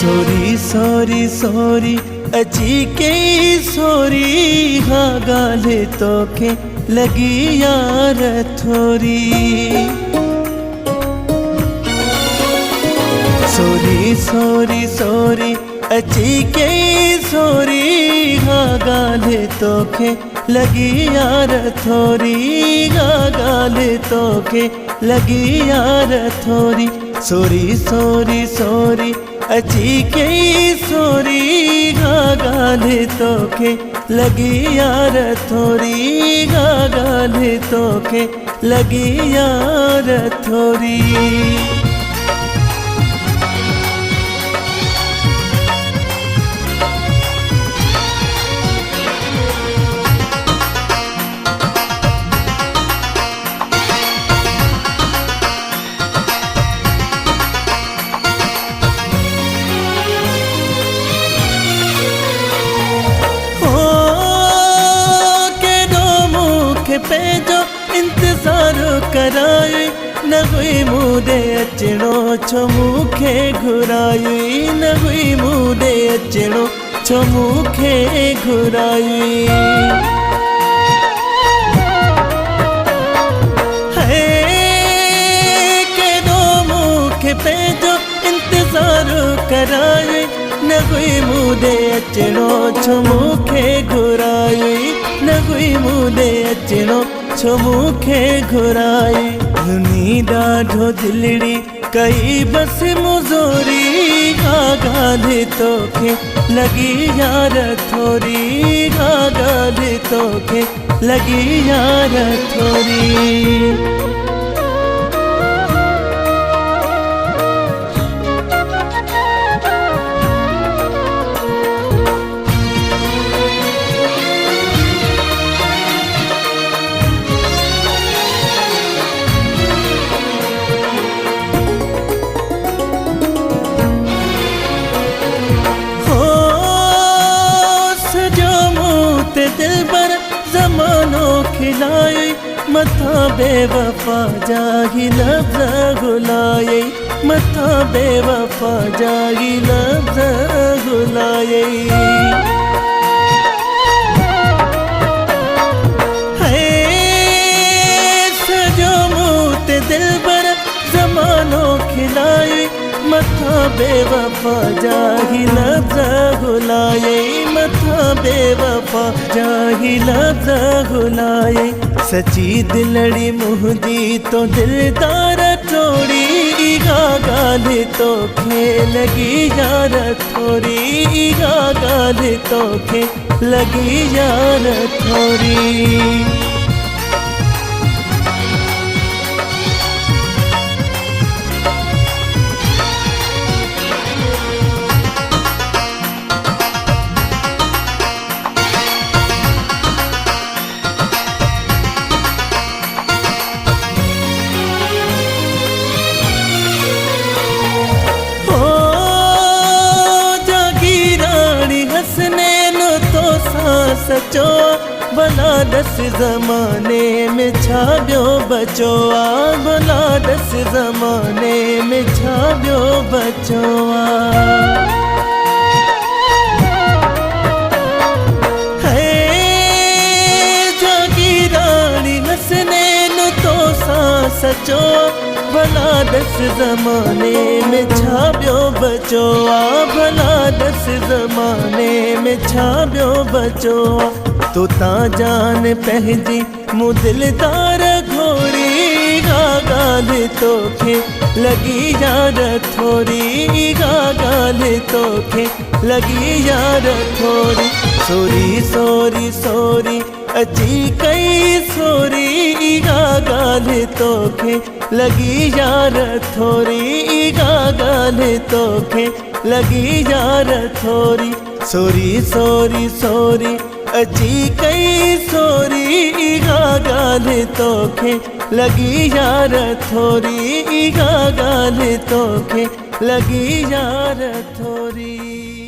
Sorry sorry sorry अची के sorry हाँ गाले तोखे लगी यार थोरी। सोरी सोरी सोरी अची के सोरी हाँ गाले तोखे लगी यार थोरी। हाँ गाले तोखे लगी यार थोरी। सोरी सोरी सोरी अची के सोरी हाँ गाले तोखे लगी यार थोरी। हाँ गाले तोखे लगी यार थोरी। पे जो इंतजार कराई न हुई मुझे अचणो छो मूंखे घुराई। न हुई मुझे अचणो छो मूंखे घुराई। है केॾो मूंखे पंहिंजो इंतजार कराई न हुई मुझे अचणो छो मूंखे घुराई। न हुई मुझे अचणो छो मूंखे घुराई। हुनी ॾाढो दिलड़ी कई बस मुज़ोरी हाँ गाले तोखे लगी यार थोरी। हाँ गाले तोखे लगी यार थोरी। दिल पर ज़मानो खिलाई मथा बेवफा जाही लफ्ज़ घुलाई। मथा बेवफा जाही लफ्ज़ घुलाई। है सजो मूत दिल पर ज़मानो खिलाई मथा बेवफा जाही लफ्ज़ घुलाई। मथा बेवफा जाही लफ्ज़ घुलाई। सची दिलड़ी मुंहिंजी तो दिलदार टोड़ी हाँ गाले तोखे लगी यार थोरी। हाँ गाले तोखे लगी यार थोरी। सचो भला दस ज़माने में छा ॿियो बचो आ। भला दस ज़माने में छा ॿियो बचो आ। है जागीरानी हसनैन तो सा सचो भला दस ज़माने में छा ॿियो बचो आ। भला दस ज़माने में छा ॿियो बचो आ। तो ता जान पंहिंजी मूं दिलदार घोरी हाँ गाले तोखे लगी यार थोरी। हाँ गाले तोखे लगी यार थोरी। सोरी सोरी सोरी अची कई सोरी हाँ गाले तोखे लगी यार थोरी। हाँ गाले तोखे लगी यार थोरी। सोरी सोरी सोरी अची कई सोरी हाँ गाले तोखे लगी यार थोरी। हाँ गाले तोखे लगी यार थोरी।